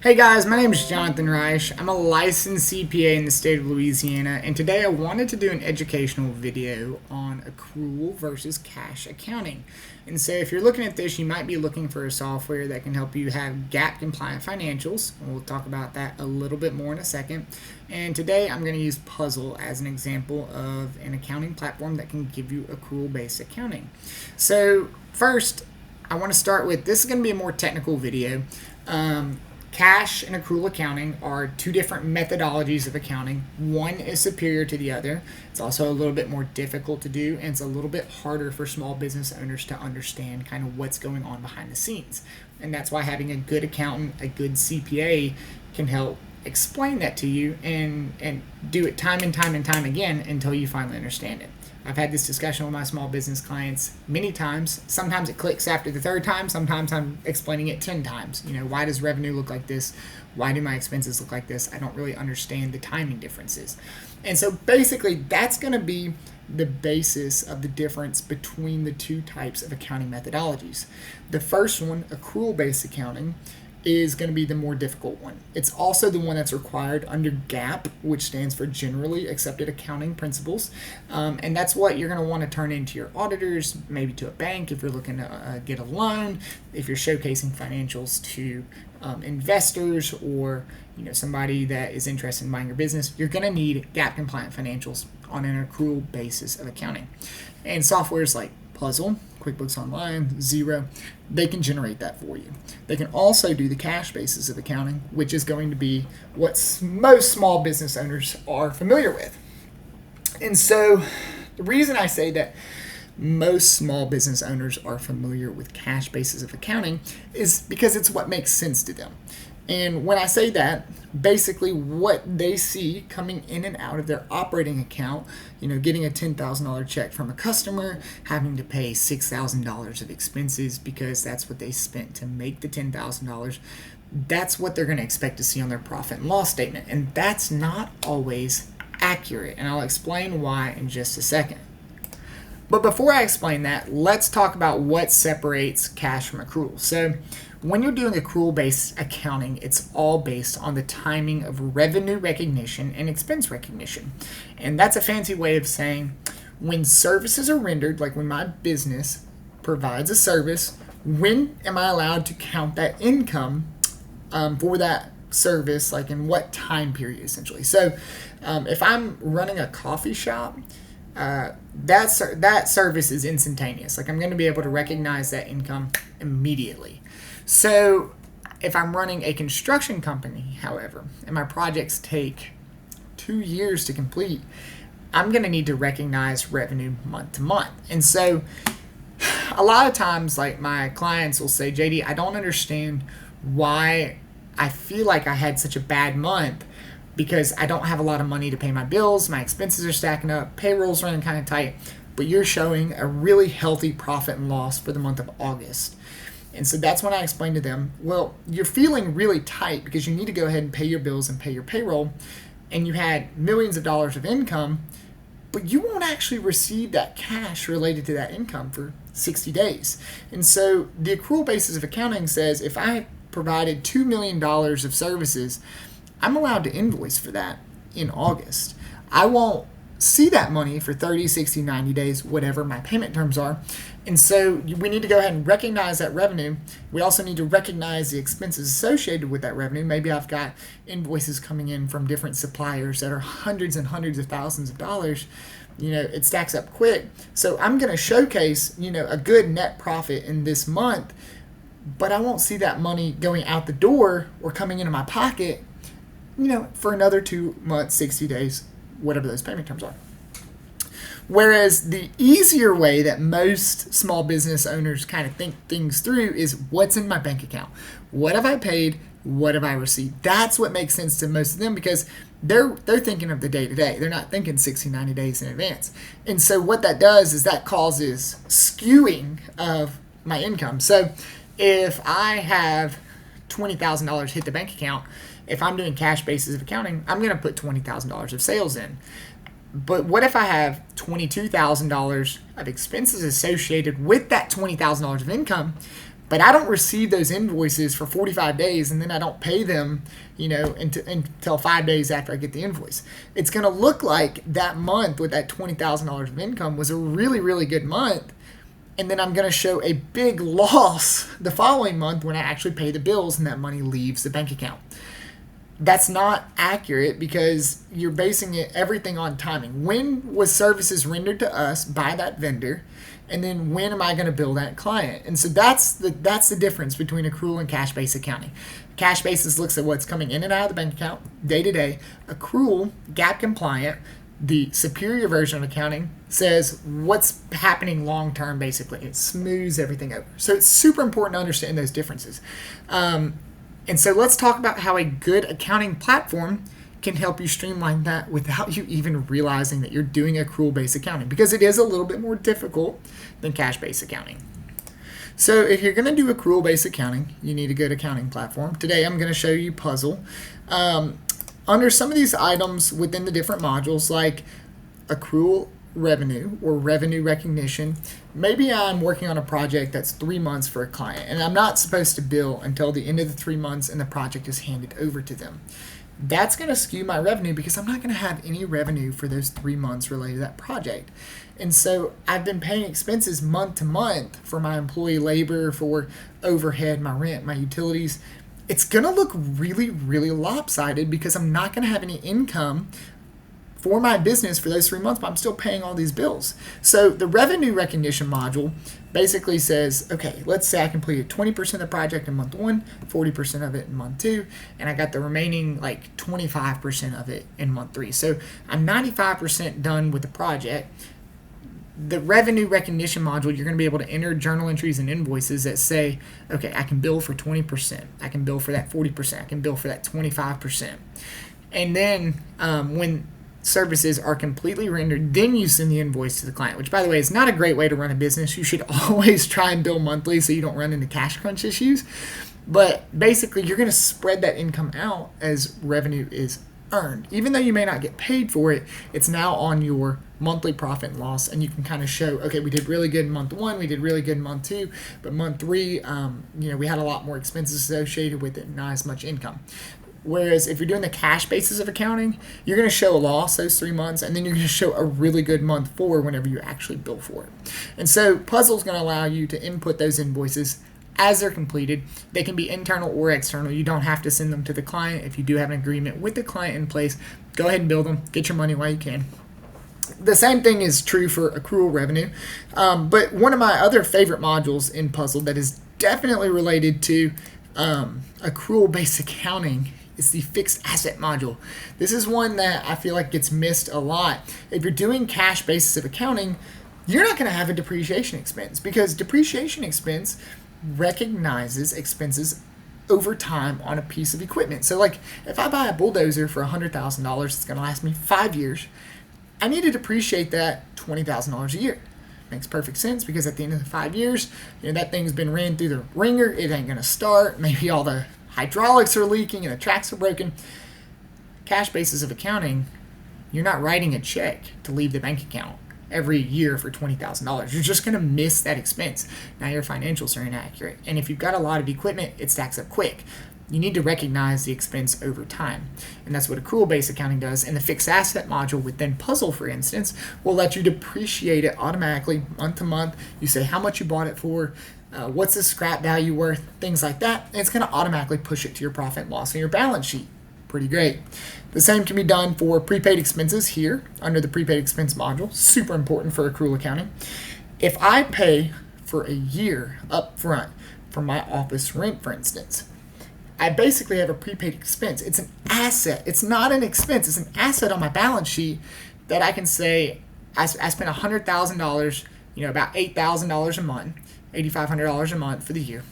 Hey guys, my name is Jonathan Reich. I'm a licensed CPA in the state of Louisiana, and today I wanted to do an educational video on accrual versus cash accounting. And so if you're looking at this, you might be looking for a software that can help you have GAAP-compliant financials. We'll talk about that a little bit more in a second. And today I'm going to use Puzzle as an example of an accounting platform that can give you accrual-based accounting. So first, I want to start with, this is going to be a more technical video. Cash and accrual accounting are two different methodologies of accounting. One is superior to the other. It's also a little bit more difficult to do, and it's a little bit harder for small business owners to understand kind of what's going on behind the scenes. And that's why having a good accountant, a good CPA can help explain that to you and do it time and time and time again until you finally understand it. I've had this discussion with my small business clients many times. Sometimes it clicks after the third time. Sometimes I'm explaining it 10 times. Why does revenue look like this? Why do my expenses look like this? I don't really understand the timing differences. And so basically that's going to be the basis of the difference between the two types of accounting methodologies. The first one, accrual-based accounting, is going to be the more difficult one. It's also the one that's required under GAAP, which stands for Generally Accepted Accounting Principles. And that's what you're going to want to turn into your auditors, maybe to a bank if you're looking to get a loan, if you're showcasing financials to investors or somebody that is interested in buying your business. You're going to need GAAP-compliant financials on an accrual basis of accounting. And softwares like Puzzle, QuickBooks Online, Xero, they can generate that for you. They can also do the cash basis of accounting, which is going to be what most small business owners are familiar with. And so the reason I say that most small business owners are familiar with cash basis of accounting is because it's what makes sense to them. And when I say that, basically what they see coming in and out of their operating account, getting a $10,000 check from a customer, having to pay $6,000 of expenses because that's what they spent to make the $10,000, that's what they're going to expect to see on their profit and loss statement. And that's not always accurate. And I'll explain why in just a second. But before I explain that, let's talk about what separates cash from accrual. So when you're doing accrual-based accounting, it's all based on the timing of revenue recognition and expense recognition. And that's a fancy way of saying when services are rendered, like when my business provides a service, when am I allowed to count that income for that service, like in what time period essentially. So if I'm running a coffee shop, that service is instantaneous. Like I'm going to be able to recognize that income immediately. So if I'm running a construction company, however, and my projects take 2 years to complete, I'm going to need to recognize revenue month to month. And so a lot of times, like my clients will say, JD, I don't understand why I feel like I had such a bad month because I don't have a lot of money to pay my bills, my expenses are stacking up, payroll's running kind of tight, but you're showing a really healthy profit and loss for the month of August. And so that's when I explain to them, well, you're feeling really tight because you need to go ahead and pay your bills and pay your payroll, and you had millions of dollars of income, but you won't actually receive that cash related to that income for 60 days. And so the accrual basis of accounting says if I provided $2 million of services, I'm allowed to invoice for that in August. I won't see that money for 30, 60, 90 days, whatever my payment terms are. And so we need to go ahead and recognize that revenue. We also need to recognize the expenses associated with that revenue. Maybe I've got invoices coming in from different suppliers that are hundreds and hundreds of thousands of dollars. It stacks up quick. So I'm going to showcase, a good net profit in this month, but I won't see that money going out the door or coming into my pocket, for another 2 months, 60 days, whatever those payment terms are. Whereas the easier way that most small business owners kind of think things through is what's in my bank account. What have I paid? What have I received? That's what makes sense to most of them because they're thinking of the day-to-day. They're not thinking 60, 90 days in advance. And so what that does is that causes skewing of my income. So if I have $20,000 hit the bank account, if I'm doing cash basis of accounting, I'm going to put $20,000 of sales in. But what if I have $22,000 of expenses associated with that $20,000 of income, but I don't receive those invoices for 45 days and then I don't pay them, until 5 days after I get the invoice. It's going to look like that month with that $20,000 of income was a really, really good month. And then I'm going to show a big loss the following month when I actually pay the bills and that money leaves the bank account. That's not accurate because you're basing everything on timing. When was services rendered to us by that vendor? And then when am I going to bill that client? And so that's the difference between accrual and cash-based accounting. Cash basis looks at what's coming in and out of the bank account day to day. Accrual, GAAP-compliant, the superior version of accounting, says what's happening long term, basically. It smooths everything over. So it's super important to understand those differences. And so let's talk about how a good accounting platform can help you streamline that without you even realizing that you're doing accrual-based accounting, because it is a little bit more difficult than cash-based accounting. So if you're going to do accrual-based accounting, you need a good accounting platform. Today I'm going to show you Puzzle. Under some of these items within the different modules, like accrual revenue or revenue recognition, maybe I'm working on a project that's 3 months for a client and I'm not supposed to bill until the end of the 3 months and the project is handed over to them. That's going to skew my revenue because I'm not going to have any revenue for those 3 months related to that project. And so I've been paying expenses month to month for my employee labor, for overhead, my rent, my utilities. It's going to look really, really lopsided because I'm not going to have any income for my business for those 3 months, but I'm still paying all these bills. So the revenue recognition module basically says, okay, let's say I completed 20% of the project in month 1, 40% of it in month 2, and I got the remaining 25% of it in month 3. So I'm 95% done with the project. The revenue recognition module, you're going to be able to enter journal entries and invoices that say, okay, I can bill for 20%, I can bill for that 40%, I can bill for that 25%. And then when services are completely rendered, then you send the invoice to the client, which, by the way, is not a great way to run a business. You should always try and bill monthly so you don't run into cash crunch issues. But basically, you're going to spread that income out as revenue is earned. Even though you may not get paid for it, it's now on your monthly profit and loss, and you can kind of show, okay, we did really good in month 1, we did really good in month 2, but month 3, we had a lot more expenses associated with it, not as much income. Whereas if you're doing the cash basis of accounting, you're going to show a loss those 3 months, and then you're going to show a really good month 4 whenever you actually bill for it. And so Puzzle is going to allow you to input those invoices as they're completed. They can be internal or external. You don't have to send them to the client. If you do have an agreement with the client in place, go ahead and bill them. Get your money while you can. The same thing is true for accrual revenue. But one of my other favorite modules in Puzzle that is definitely related to accrual-based accounting is the fixed asset module. This is one that I feel like gets missed a lot. If you're doing cash basis of accounting, you're not going to have a depreciation expense because depreciation expense recognizes expenses over time on a piece of equipment. So if I buy a bulldozer for $100,000, it's going to last me 5 years. I need to depreciate that $20,000 a year. Makes perfect sense because at the end of the 5 years, that thing's been ran through the ringer. It ain't going to start. Maybe all the hydraulics are leaking and the tracks are broken. Cash basis of accounting, you're not writing a check to leave the bank account every year for $20,000. You're just going to miss that expense. Now your financials are inaccurate. And if you've got a lot of equipment, it stacks up quick. You need to recognize the expense over time. And that's what accrual-based accounting does. And the fixed asset module within Puzzle, for instance, will let you depreciate it automatically month to month. You say how much you bought it for, what's the scrap value worth, things like that. And it's going to automatically push it to your profit and loss on your balance sheet. Pretty great. The same can be done for prepaid expenses here under the prepaid expense module. Super important for accrual accounting. If I pay for a year up front for my office rent, for instance, I basically have a prepaid expense. It's an asset. It's not an expense. It's an asset on my balance sheet that I can say I spent $100,000, about $8,000 a month, $8,500 a month for the year.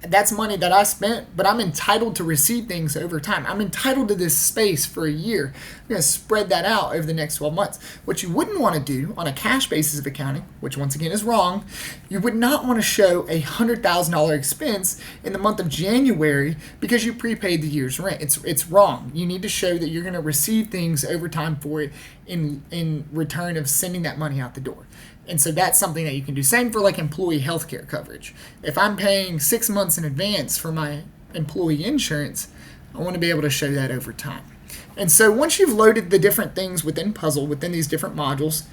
That's money that I spent, but I'm entitled to receive things over time. I'm entitled to this space for a year. I'm going to spread that out over the next 12 months. What you wouldn't want to do on a cash basis of accounting, which once again is wrong, you would not want to show a $100,000 expense in the month of January because you prepaid the year's rent. It's wrong. You need to show that you're going to receive things over time for it in return of sending that money out the door. And so that's something that you can do. Same for like employee healthcare coverage. If I'm paying 6 months in advance for my employee insurance, I want to be able to show that over time. And so once you've loaded the different things within Puzzle, within these different modules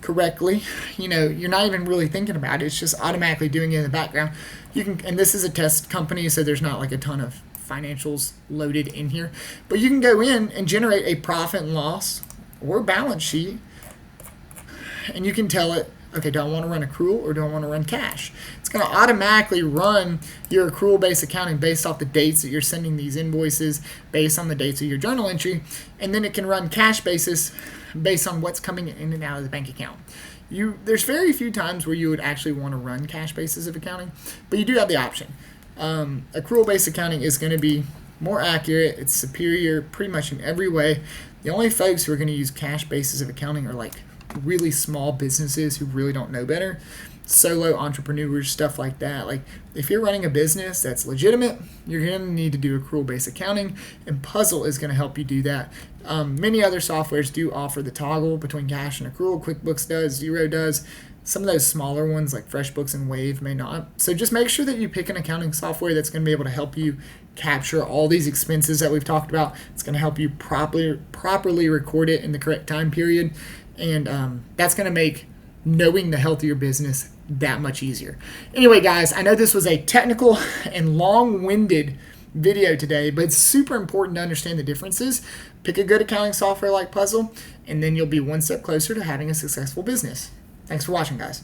correctly, you're not even really thinking about it. It's just automatically doing it in the background. You can, and this is a test company, so there's not like a ton of financials loaded in here. But you can go in and generate a profit and loss or balance sheet, and you can tell it, okay, do I want to run accrual or do I want to run cash? It's going to automatically run your accrual-based accounting based off the dates that you're sending these invoices, based on the dates of your journal entry, and then it can run cash basis based on what's coming in and out of the bank account. There's very few times where you would actually want to run cash basis of accounting, but you do have the option. Accrual-based accounting is going to be more accurate. It's superior pretty much in every way. The only folks who are going to use cash basis of accounting are like really small businesses who really don't know better, solo entrepreneurs, stuff like that. Like if you're running a business that's legitimate, you're going to need to do accrual-based accounting, and Puzzle is going to help you do that. Many other softwares do offer the toggle between cash and accrual. QuickBooks does, Xero does. Some of those smaller ones like FreshBooks and Wave may not. So just make sure that you pick an accounting software that's going to be able to help you capture all these expenses that we've talked about. It's going to help you properly record it in the correct time period. And that's going to make knowing the health of your business that much easier. Anyway, guys, I know this was a technical and long-winded video today, but it's super important to understand the differences. Pick a good accounting software like Puzzle, and then you'll be one step closer to having a successful business. Thanks for watching, guys.